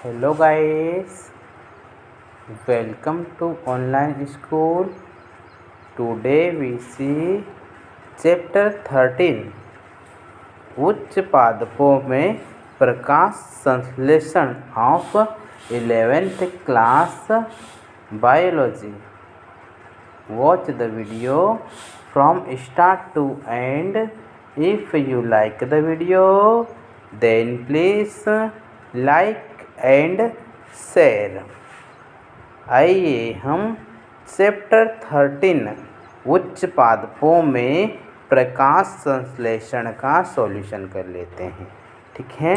Hello guys, welcome to online school. Today we see chapter 13 उच्च पादपों में प्रकाश संश्लेषण of 11th class biology. Watch the video from start to end. If you like the video, then please like and share. आइए हम chapter 13 उच्च पादपों में प्रकाश संश्लेषण का सॉल्यूशन कर लेते हैं। ठीक है,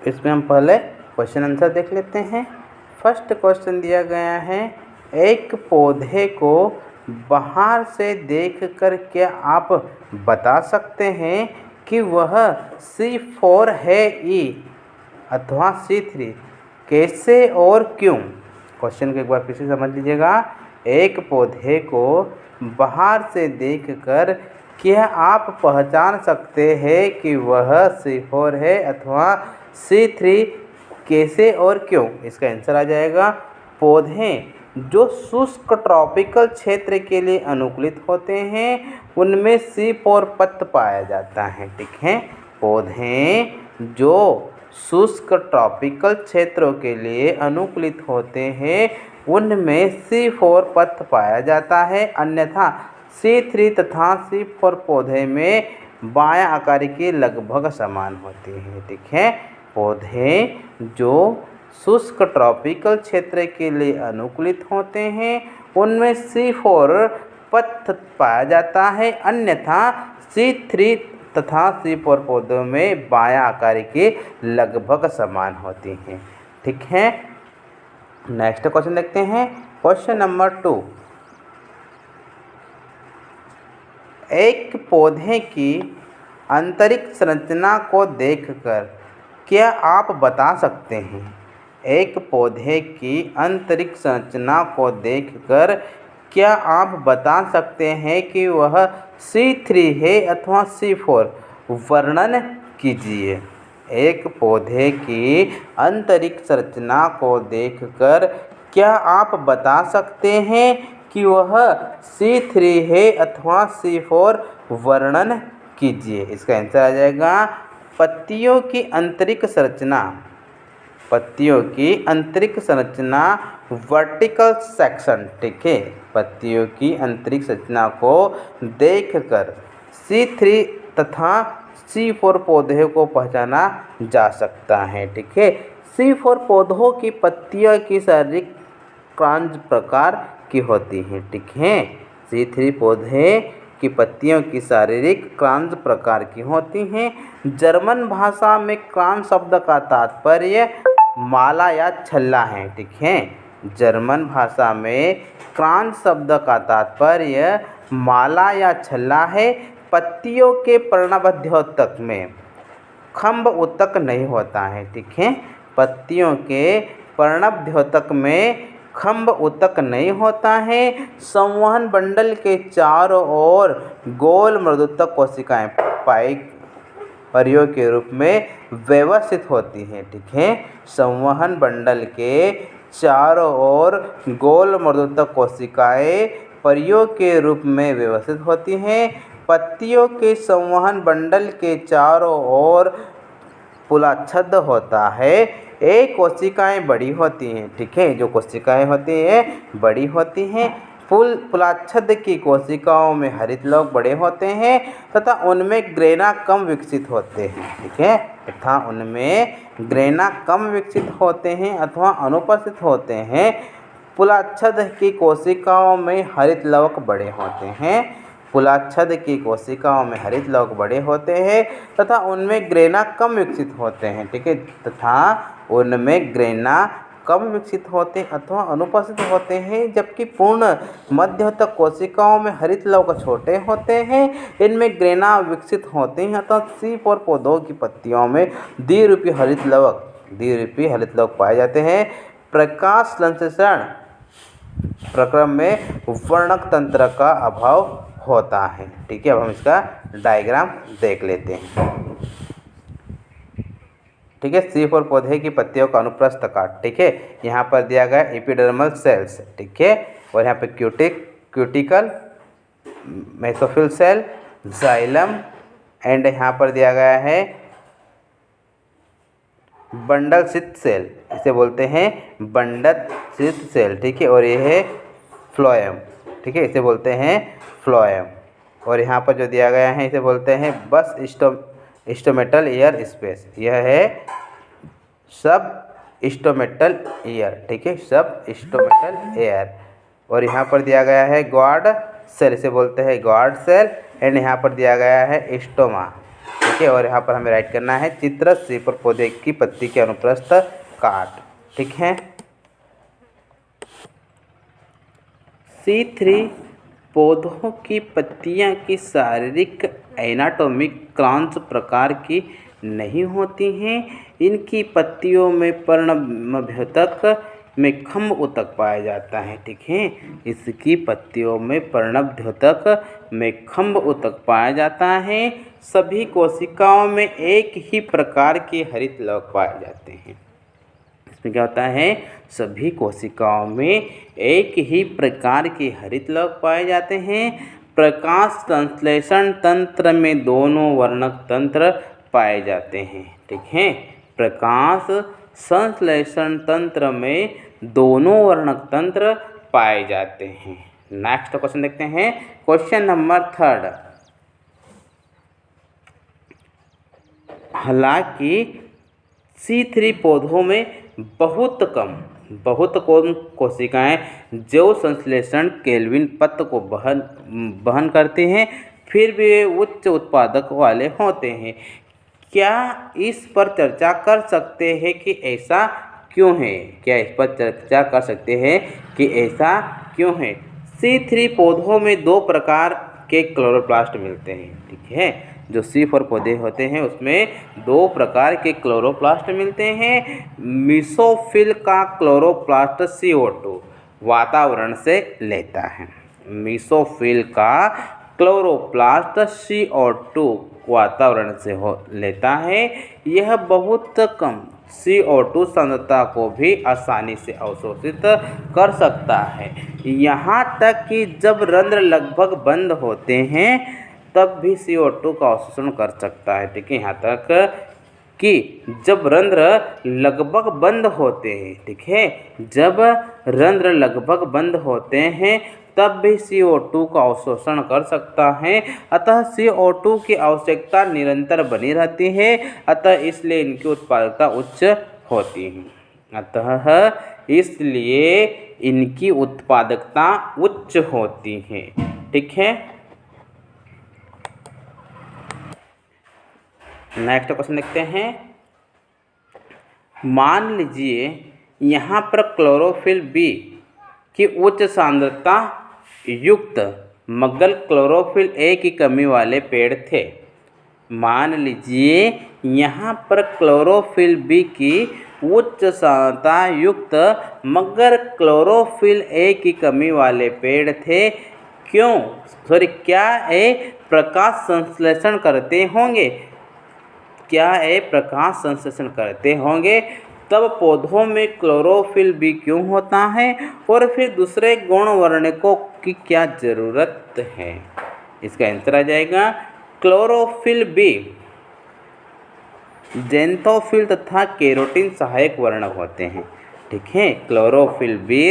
इसमें हम पहले क्वेश्चन आंसर देख लेते हैं। फर्स्ट क्वेश्चन दिया गया है, एक पौधे को बाहर से देखकर क्या आप बता सकते हैं कि वह C4 है E अथवा C3? कैसे और क्यों? क्वेश्चन को एक बार फिर से समझ लीजिएगा। एक पौधे को बाहर से देखकर क्या आप पहचान सकते हैं कि वह C4 है अथवा C3? कैसे और क्यों? इसका आंसर आ जाएगा, पौधे जो शुष्क ट्रॉपिकल क्षेत्र के लिए अनुकूलित होते हैं उनमें C4 पत्र पाया जाता है। ठीक है, पौधे जो शुष्क ट्रॉपिकल क्षेत्रों के लिए अनुकूलित होते हैं उनमें C4 पत्र पाया जाता है, अन्यथा C3 तथा C4 पौधे में बायां आकार की लगभग समान होती है। ठीक है, पौधे जो शुष्क ट्रॉपिकल क्षेत्र के लिए अनुकूलित होते हैं उनमें C4 पत्र पाया जाता है, अन्यथा C3 तथा C4 पौधों में बायां आकार की लगभग समान होती हैं। ठीक है, नेक्स्ट क्वेश्चन देखते हैं। क्वेश्चन नंबर 2, एक पौधे की आंतरिक संरचना को देखकर क्या आप बता सकते हैं? एक पौधे की आंतरिक संरचना को देखकर क्या आप बता सकते हैं कि वह C3 है अथवा C4? वर्णन कीजिए। एक पौधे की आंतरिक संरचना को देखकर क्या आप बता सकते हैं कि वह C3 है अथवा C4? वर्णन कीजिए। इसका आंसर आ जाएगा, पत्तियों की आंतरिक संरचना। पत्तियों की आंतरिक संरचना वर्टिकल सेक्शन। ठीक है, पत्तियों की आंतरिक संरचना को देखकर C3 तथा C4 पौधे को पहचाना जा सकता है। ठीक है, C4 पौधों की पत्तियों की शारीरिक क्रांज प्रकार की होती हैं। ठीक है, C3 पौधे की पत्तियों की शारीरिक क्रांज प्रकार की होती हैं। जर्मन भाषा में क्रांज शब्द का तात्पर्य माला या छल्ला है। ठीक है, जर्मन भाषा में क्रांज शब्द का तात्पर्य माला या छल्ला है। पत्तियों के पर्णबद्योतक में खंभ उत्तक नहीं होता है। ठीक है, पत्तियों के पर्णबद्योतक में खंभ उत्तक नहीं होता है। संवहन बंडल के चारों ओर गोल मृदुतक कोशिकाएं परियों के रूप में व्यवस्थित होती हैं। ठीक है, संवहन बंडल के चारों ओर गोल मृदुतक कोशिकाएं परियों के रूप में व्यवस्थित होती हैं। पत्तियों के संवहन बंडल के चारों ओर पुलाच्छद होता है। एक कोशिकाएं बड़ी होती हैं। ठीक है, जो कोशिकाएं होती हैं बड़ी होती हैं। पुलाच्छद की कोशिकाओं में हरित लवक बड़े होते हैं तथा उनमें ग्रेना कम विकसित होते हैं। ठीक है, तथा उनमें ग्रेना कम विकसित होते हैं अथवा अनुपस्थित होते हैं। पुलाच्छद की कोशिकाओं में हरित लवक बड़े होते हैं। पुलाच्छद की कोशिकाओं में हरित लवक बड़े होते हैं तथा उनमें ग्रेना कम विकसित होते हैं। ठीक है, तथा उनमें ग्रेना कम विकसित होते अथवा अनुपस्थित होते हैं, जबकि पूर्ण मध्यतक कोशिकाओं में हरित लवक छोटे होते हैं। इनमें ग्रेना विकसित होते हैं अथवा C4 पौधों की पत्तियों में द्विरूपी हरित लवक पाए जाते हैं। प्रकाश संश्लेषण प्रक्रिया में वर्णक तंत्र का अभाव होता है। ठीक है, अब हम इसका डायग्राम देख लेते हैं। ठीक है। C4 पौधे की पत्तियों का अनुप्रस्थ काट, ठीक है। यहाँ पर दिया गया एपिडर्मल सेल्स, ठीक है। और यहाँ पे cuticle, mesophyll cell, xylem and यहाँ पर दिया गया है बंडल शीथ सेल, इसे बोलते हैं बंडल शीथ सेल, ठीक है। और ये है फ्लोएम, ठीक है, इसे बोलते हैं फ्लोएम। और यहाँ पर जो दिया गया है इसे बोलते हैं बस स्टोमेटल एयर स्पेस, यह है सब स्टोमेटल एयर, ठीक है, सब स्टोमेटल एयर। और यहाँ पर दिया गया है गार्ड सेल, इसे बोलते हैं गार्ड सेल एंड यहाँ पर दिया गया है स्टोमा, ठीक है। और यहाँ पर हमें राइट करना है चित्र C4 पौधे की पत्ती के अनुप्रस्थ काट, ठीक है। C3 पौधों की पत्तियां की शारीरिक एनाटॉमिक क्रॉस प्रकार की नहीं होती हैं। इनकी पत्तियों में पर्णभ्योतक में खम्भ ऊतक पाया जाता है, ठीक है। इसकी पत्तियों में पर्णभ्योतक में खम्भ ऊतक पाया जाता है। सभी कोशिकाओं में एक ही प्रकार के हरित लवक पाए जाते हैं। इसमें क्या होता है, सभी कोशिकाओं में एक ही प्रकार के हरित लवक पाए जाते हैं। प्रकाश संश्लेषण तंत्र में दोनों वर्णक तंत्र पाए जाते हैं, ठीक है। प्रकाश संश्लेषण तंत्र में दोनों वर्णक तंत्र पाए जाते हैं। नेक्स्ट क्वेश्चन देखते हैं, क्वेश्चन नंबर 3। हालांकि C3 पौधों में बहुत कम कोशिकाएं जैव संश्लेषण केल्विन पथ को वहन करते हैं, फिर भी वे उच्च उत्पादक वाले होते हैं। क्या इस पर चर्चा कर सकते हैं कि ऐसा क्यों है? क्या इस पर चर्चा कर सकते हैं कि ऐसा क्यों है? C3 पौधों में 2 प्रकार के क्लोरोप्लास्ट मिलते हैं, ठीक है। जो C4 पौधे होते हैं उसमें 2 प्रकार के क्लोरोप्लास्ट मिलते हैं। मीसोफिल का क्लोरोप्लास्ट CO2 वातावरण से लेता है। मीसोफिल का क्लोरोप्लास्ट CO2 वातावरण से लेता है। यह बहुत कम CO2 सांद्रता को भी आसानी से अवशोषित कर सकता है। यहाँ तक कि जब रंध्र लगभग बंद होते हैं तब भी CO2 का अवशोषण कर सकता है, ठीक है। यहाँ तक कि जब रंध्र लगभग बंद होते हैं, ठीक है, जब रंध्र लगभग बंद होते हैं तब भी CO2 का अवशोषण कर सकता है। अतः CO2 की आवश्यकता निरंतर बनी रहती है, अतः इसलिए इनकी उत्पादकता उच्च होती है। अतः इसलिए इनकी उत्पादकता उच्च होती है, ठीक है। नेक्स्ट क्वेश्चन देखते हैं। मान लीजिए यहाँ पर क्लोरोफिल बी की उच्च सांद्रता युक्त मगर क्लोरोफिल ए की कमी वाले पेड़ थे। मान लीजिए यहाँ पर क्लोरोफिल बी की उच्च सांद्रता युक्त मगर क्लोरोफिल ए की कमी वाले पेड़ थे। क्या ये प्रकाश संश्लेषण करते होंगे? क्या ये प्रकाश संश्लेषण करते होंगे? तब पौधों में क्लोरोफिल बी क्यों होता है और फिर दूसरे गौण वर्णकों की क्या ज़रूरत है? इसका आंसर आ जाएगा क्लोरोफिल बी ज़ैंथोफिल तथा केरोटीन सहायक वर्णक होते हैं, ठीक है। क्लोरोफिल बी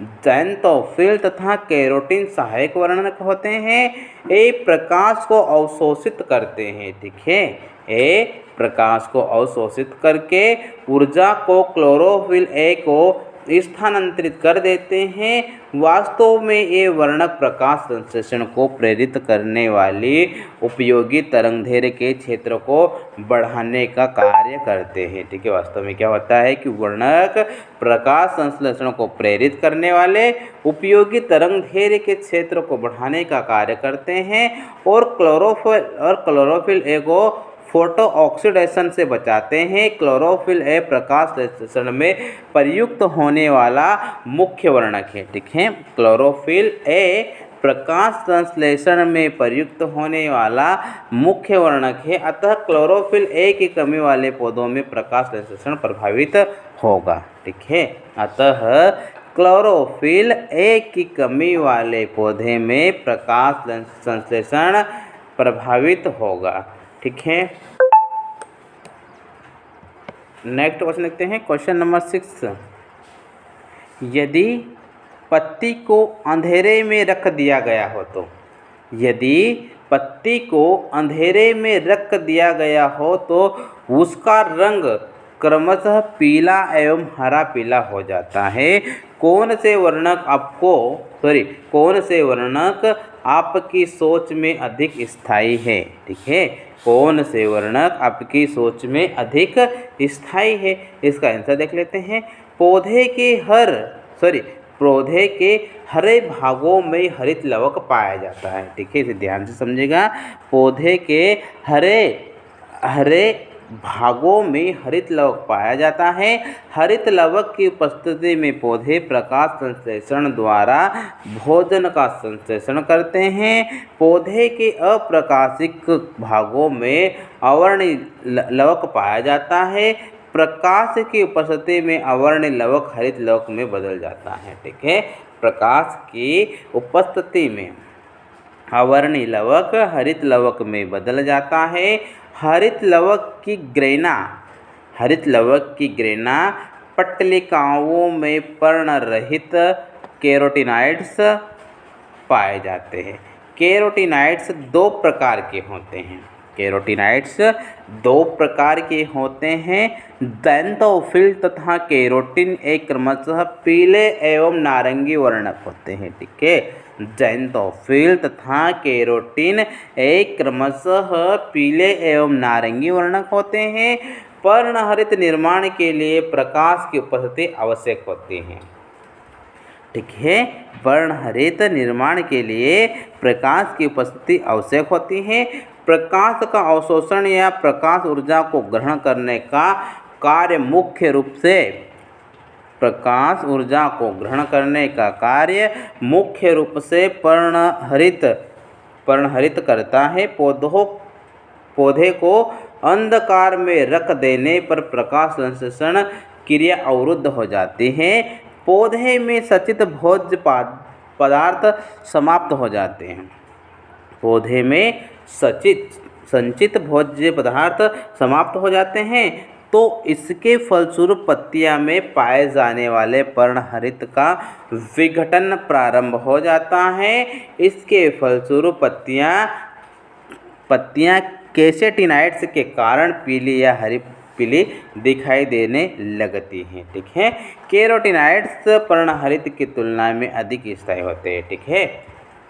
ज़ैंथोफिल तथा केरोटीन सहायक वर्णक होते हैं। ये प्रकाश को अवशोषित करते हैं, ठीक है। ये प्रकाश को अवशोषित करके ऊर्जा को क्लोरोफिल ए को स्थानांतरित कर देते हैं। वास्तव में ये वर्णक प्रकाश संश्लेषण को प्रेरित करने वाली उपयोगी तरंगदैर्घ्य के क्षेत्र को बढ़ाने का कार्य करते हैं, ठीक है। वास्तव में क्या होता है कि वर्णक प्रकाश संश्लेषण को प्रेरित करने वाले उपयोगी तरंगदैर्घ्य के क्षेत्र को बढ़ाने का कार्य करते हैं और क्लोरोफिल ए को फोटो ऑक्सीडेशन से बचाते हैं। क्लोरोफिल ए प्रकाश संश्लेषण में प्रयुक्त होने वाला मुख्य वर्णक है, ठीक है। क्लोरोफिल ए प्रकाश संश्लेषण में प्रयुक्त होने वाला मुख्य वर्णक है। अतः क्लोरोफिल ए की कमी वाले पौधों में प्रकाश संश्लेषण प्रभावित होगा। ठीक है, अतः क्लोरोफिल ए की कमी वाले पौधे में प्रकाश संश्लेषण प्रभावित होगा। ठीक है, नेक्स्ट क्वेश्चन देखते हैं। क्वेश्चन नंबर 6, यदि पत्ती को अंधेरे में रख दिया गया हो तो, यदि पत्ती को अंधेरे में रख दिया गया हो तो उसका रंग क्रमशः पीला एवं हरा पीला हो जाता है। कौन से वर्णक आपकी सोच में अधिक स्थायी है? ठीक है, कौन से वर्णक आपकी सोच में अधिक स्थायी है? इसका आंसर देख लेते हैं। पौधे के हरे भागों में हरित लवक पाया जाता है। ठीक है, इसे ध्यान से समझिएगा। पौधे के हरे भागों में हरित लवक पाया जाता है। हरित लवक की उपस्थिति में पौधे प्रकाश संश्लेषण द्वारा भोजन का संश्लेषण करते हैं। पौधे के अप्रकाशिक भागों में अवर्णीय लवक पाया जाता है। प्रकाश की उपस्थिति में अवर्णीय लवक हरित लवक में बदल जाता है। ठीक है, प्रकाश की उपस्थिति में अवर्णीय लवक हरित लवक में बदल जाता है। हरित लवक की ग्रेना पट्टिकाओं में पर्णरहित कैरोटीनॉइड्स पाए जाते हैं। कैरोटीनॉइड्स दो प्रकार के होते हैं। ज़ैंथोफिल तथा कैरोटीन एक क्रमशः पीले एवं नारंगी वर्णक होते हैं। ठीक है, ज़ैंथोफिल तथा कैरोटीन एक क्रमशः पीले एवं नारंगी वर्णक होते हैं। पर्णहरित निर्माण के लिए प्रकाश की उपस्थिति आवश्यक होती है। ठीक है, वर्णहरित निर्माण के लिए प्रकाश की उपस्थिति आवश्यक होती है। प्रकाश का अवशोषण या प्रकाश ऊर्जा को ग्रहण करने का कार्य मुख्य रूप से पर्णहरित करता है। पौधे को अंधकार में रख देने पर प्रकाश संश्लेषण क्रिया अवरुद्ध हो जाती है। पौधे में संचित भोज्य पदार्थ समाप्त हो जाते हैं। पौधे में संचित भोज्य पदार्थ समाप्त हो जाते हैं तो इसके फलस्वरूप पत्तियां में पाए जाने वाले पर्णहरित का विघटन प्रारंभ हो जाता है। इसके फलस्वरूप पत्तियां कैसेटिनॉइड्स के कारण पीली या हरी पीली दिखाई देने लगती हैं। ठीक है, कैरोटीनॉइड्स पर्णहरित की तुलना में अधिक स्थायी होते हैं। ठीक है,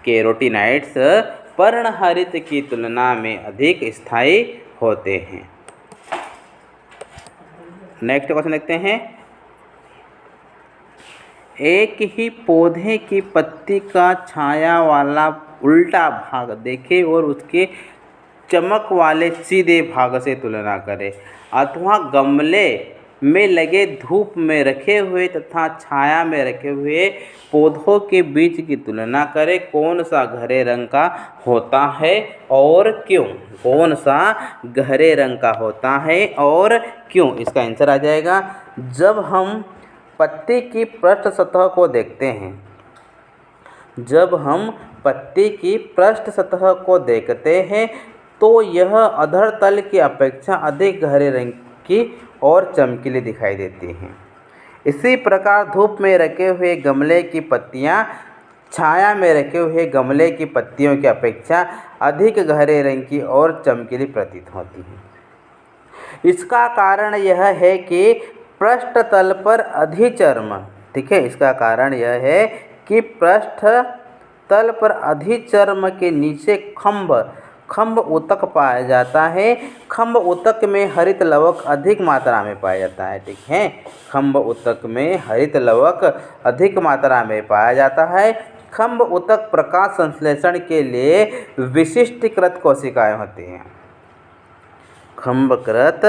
कैरोटीनॉइड्स पर्णहरित की तुलना में अधिक स्थायी होते हैं। नेक्स्ट क्वेश्चन देखते हैं। एक ही पौधे की पत्ती का छाया वाला उल्टा भाग देखें और उसके चमक वाले सीधे भाग से तुलना करें, अथवा गमले में लगे धूप में रखे हुए तथा छाया में रखे हुए पौधों के बीच की तुलना करें। कौन सा गहरे रंग का होता है और क्यों? कौन सा गहरे रंग का होता है और क्यों? इसका आंसर आ जाएगा, जब हम पत्ती की पृष्ठ सतह को देखते हैं, तो यह अधर तल की अपेक्षा अधिक गहरे रंग की और चमकीली दिखाई देती हैं। इसी प्रकार धूप में रखे हुए गमले की पत्तियां छाया में रखे हुए गमले की पत्तियों की अपेक्षा अधिक गहरे रंग की और चमकीली प्रतीत होती हैं। इसका कारण यह है कि पृष्ठ तल पर अधिचर्म, ठीक है, इसका कारण यह है कि पृष्ठ तल पर अधिचर्म के नीचे खंभ ऊतक पाया जाता है। खंभ ऊतक में हरित लवक अधिक मात्रा में पाया जाता है। ठीक है, खंभ ऊतक में हरित लवक अधिक मात्रा में पाया जाता है। खंभ ऊतक प्रकाश संश्लेषण के लिए विशिष्टीकृत कोशिकाएं होती हैं। खंभकृत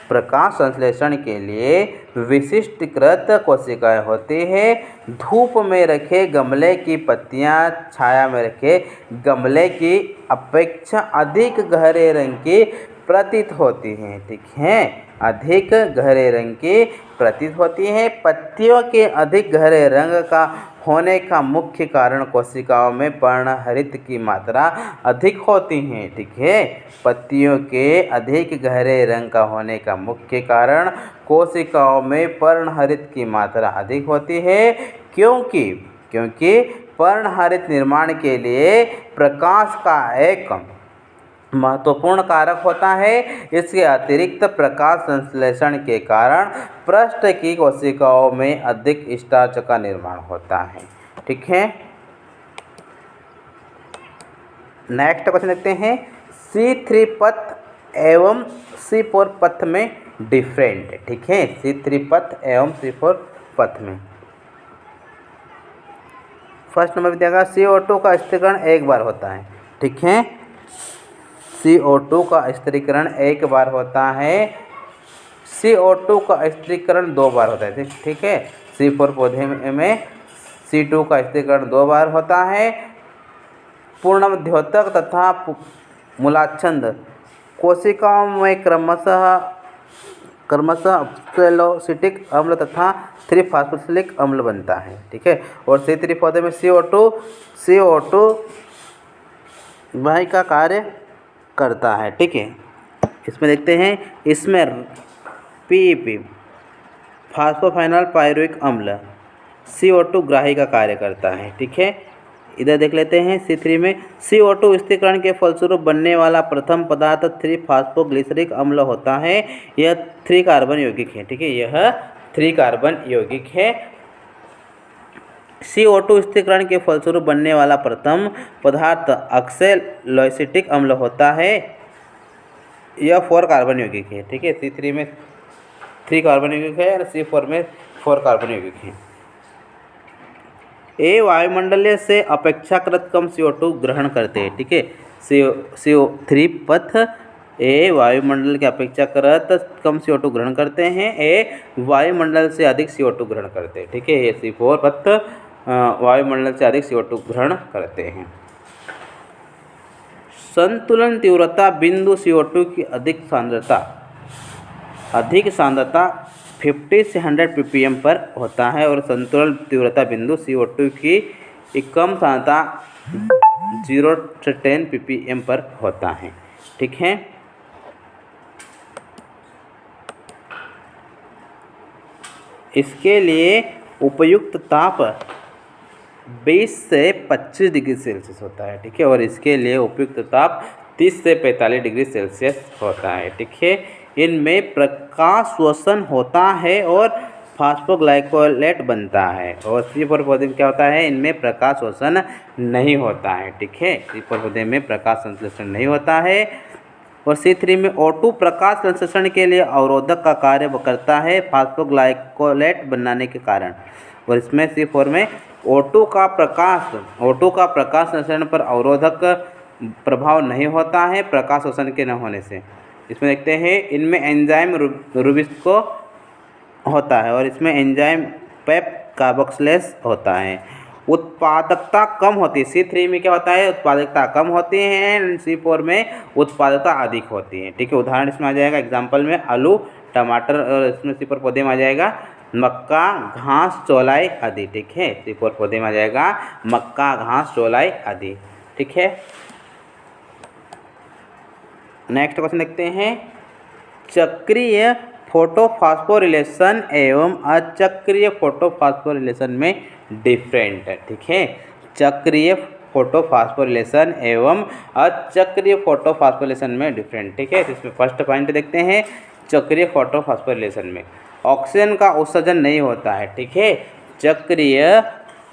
प्रकाश संश्लेषण के लिए विशिष्टकृत कोशिकाएं होती है। धूप में रखे गमले की पत्तियां छाया में रखे गमले की अपेक्षा अधिक गहरे रंग की प्रतीत होती हैं। ठीक है, अधिक गहरे रंग की प्रतीत होती हैं। पत्तियों के अधिक गहरे रंग का होने का मुख्य कारण कोशिकाओं में पर्णहरित की मात्रा अधिक होती है। ठीक है, पत्तियों के अधिक गहरे रंग का होने का मुख्य कारण कोशिकाओं में पर्णहरित की मात्रा अधिक होती है, क्योंकि पर्णहरित निर्माण के लिए प्रकाश का एक महत्वपूर्ण कारक होता है। इसके अतिरिक्त प्रकाश संश्लेषण के कारण पृष्ठ की कोशिकाओं में अधिक स्टार्च का निर्माण होता है। ठीक है, नेक्स्ट क्वेश्चन देखते हैं। C3 पथ एवं C4 पथ में डिफरेंट। ठीक है, C3 पथ एवं C4 पथ में फर्स्ट नंबर देगा CO2 का स्थिरीकरण एक बार होता है। ठीक है, CO2 का स्थिरीकरण एक बार होता है। CO2 का स्थिरीकरण 2 बार होता है। ठीक है, C4 पौधे में C2 का स्थिरीकरण 2 बार होता है। पूर्णमध्योतक तथा मूलाच्छंद कोशिकाओं में क्रमशः सेलोसिटिक अम्ल तथा 3-फॉस्फोरिलिक अम्ल बनता है। ठीक है, और C3 पौधे में CO2 वाहिका कार्य करता है। ठीक है, इसमें देखते हैं, इसमें PEP फास्फोफाइनल पायरुविक अम्ल CO2 ग्राही का कार्य करता है। ठीक है, इधर देख लेते हैं। C3 में CO2 स्थिरीकरण के फलस्वरूप बनने वाला प्रथम पदार्थ 3-फॉस्फोग्लिसरिक अम्ल होता है। यह 3 कार्बन यौगिक है। ठीक है, यह 3 कार्बन यौगिक है। CO2 स्थिरीकरण के फलस्वरूप बनने वाला प्रथम पदार्थ ऑक्सैलोएसिटिक अम्ल होता है। यह 4 कार्बन यौगिक है। ठीक है, C3 में 3 कार्बन यौगिक है और C4 में 4 कार्बन यौगिक है। ए वायुमंडलीय से अपेक्षाकृत कम CO2 ग्रहण करते हैं। ठीक है, CO3 पथ ए वायुमंडल के अपेक्षाकृत कम CO2 ग्रहण करते हैं। ए वायुमंडल से अधिक CO2 ग्रहण करते हैं। ठीक है, ये C4 पथ वायुमंडल से अधिक CO2 ग्रहण करते हैं। संतुलन तीव्रता बिंदु CO2 की अधिक सांद्रता 50 से 100 ppm पर होता है और संतुलन तीव्रता बिंदु CO2 की कम सांद्रता 0 से 10 ppm पर होता है। ठीक है, इसके लिए उपयुक्त ताप 20 से 25 डिग्री सेल्सियस होता है। ठीक है, और इसके लिए उपयुक्त ताप 30 से 45 डिग्री सेल्सियस होता है। ठीक है, इनमें प्रकाश श्वसन होता है और फास्फोग्लाइकोलेट बनता है। और C4 पौधे में क्या होता है, इनमें प्रकाश श्वसन नहीं होता है। ठीक है, C4 पौधे में प्रकाश संश्लेषण नहीं होता है। और C3 में O2 प्रकाश संश्लेषण के लिए अवरोधक का कार्य करता है फास्फोग्लाइकोलेट बनाने के कारण। और इसमें C4 में O2 का प्रकाश संश्लेषण पर अवरोधक प्रभाव नहीं होता है प्रकाश श्वसन के न होने से। इसमें देखते हैं, इनमें एंजाइम रुबिस्को होता है और इसमें एंजाइम पेप कार्बोक्सिलेज होता है। उत्पादकता कम होती है। C3 में क्या होता है, उत्पादकता कम होती है। C4 में उत्पादकता अधिक होती है। ठीक है, उदाहरण इसमें आ जाएगा एग्जाम्पल में आलू, टमाटर, और इसमें C4 पौधे में आ जाएगा मक्का, घास, चौलाई आदि। ठीक है, C4 पौधे में आ जाएगा मक्का, घास, चौलाई आदि। ठीक है, नेक्स्ट क्वेश्चन देखते हैं। चक्रीय फोटोफॉस्फोरिलेशन एवं अचक्रीय फोटोफॉस्फोरिलेशन में डिफरेंट है। ठीक है, चक्रीय फोटोफॉस्फोरिलेशन एवं अचक्रीय फोटोफॉस्फोरिलेशन में डिफरेंट। ठीक है, इसमें फर्स्ट पॉइंट देखते हैं। चक्रीय फोटोफॉस्फोरिलेशन में ऑक्सीजन का उत्सर्जन नहीं होता है। ठीक है, चक्रीय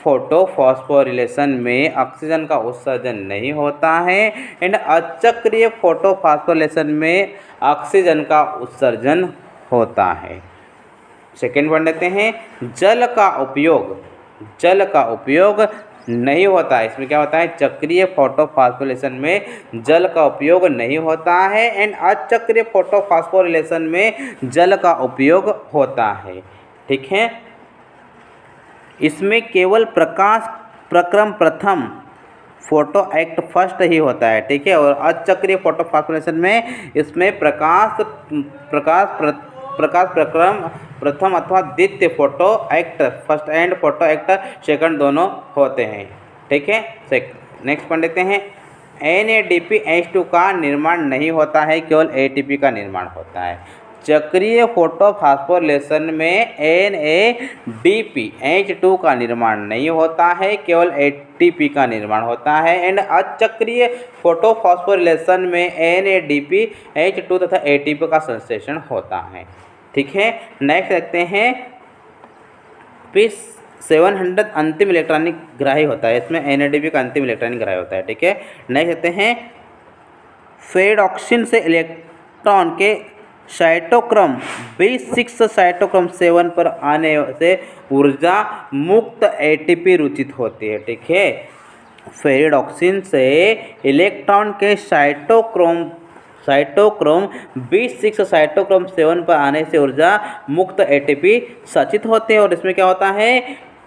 फोटोफॉस्फोरिलेशन में ऑक्सीजन का उत्सर्जन नहीं होता है। एंड अचक्रीय फोटोफॉस्फोरिलेशन में ऑक्सीजन का उत्सर्जन होता है। सेकेंड पॉइंट देखते हैं। जल का उपयोग नहीं होता है। इसमें क्या होता है, चक्रीय फोटोफॉस्फोरिलेशन में जल का उपयोग नहीं होता है एंड अचक्रीय फोटोफॉस्फोरिलेशन में जल का उपयोग होता है। ठीक है, इसमें केवल प्रकाश प्रक्रम प्रथम फोटो एक्ट फर्स्ट ही होता है। ठीक है, और अचक्रीय फोटोफॉस्फोरिलेशन में इसमें प्रकाश प्रक्रम प्रथम अथवा द्वितीय photo act first and photo act second दोनों होते हैं। ठीक है, नेक्स्ट पढ़ लेते हैं। NADPH2 का निर्माण नहीं होता है, केवल ATP का निर्माण होता है। चक्रीय फोटोफॉस्फोरिलेशन में NADPH2 का निर्माण नहीं होता है, केवल ATP का निर्माण होता है एंड अचक्रीय फोटोफॉस्फोरिलेशन में NADPH2 तथा ATP का संश्लेषण होता है। ठीक है, नेक्स्ट देखते हैं। P700 अंतिम इलेक्ट्रॉनिक ग्राही होता है, इसमें NADP का अंतिम इलेक्ट्रॉनिक ग्राही होता है। ठीक है, नेक्स्ट देखते हैं। फेरेडॉक्सिन से इलेक्ट्रॉन के साइटोक्रोम B6 साइटोक्रोम 7 पर आने से ऊर्जा मुक्त ATP रुचित होती है। ठीक है, फेरेडॉक्सिन से इलेक्ट्रॉन के साइटोक्रोम B6 साइटोक्रोम 7 पर आने से ऊर्जा मुक्त ATP सचित होते हैं। और इसमें क्या होता है,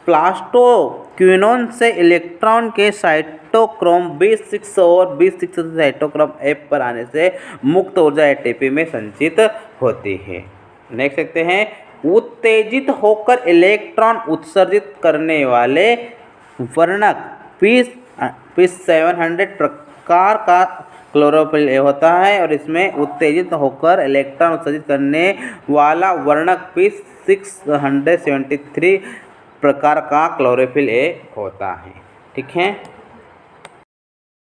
प्लास्टोक्विनोन से इलेक्ट्रॉन के साइटोक्रोम B6 और B6 साइटोक्रोम F पर आने से मुक्त ऊर्जा ATP में संचित होती है। नेक्स्ट देखते हैं। उत्तेजित होकर इलेक्ट्रॉन उत्सर्जित करने वाले वर्णक P700 प्रकार का क्लोरोफिल A होता है और इसमें उत्तेजित होकर इलेक्ट्रॉन उत्सर्जित करने वाला वर्णक P673 प्रकार का क्लोरोफिल A होता है। ठीक है।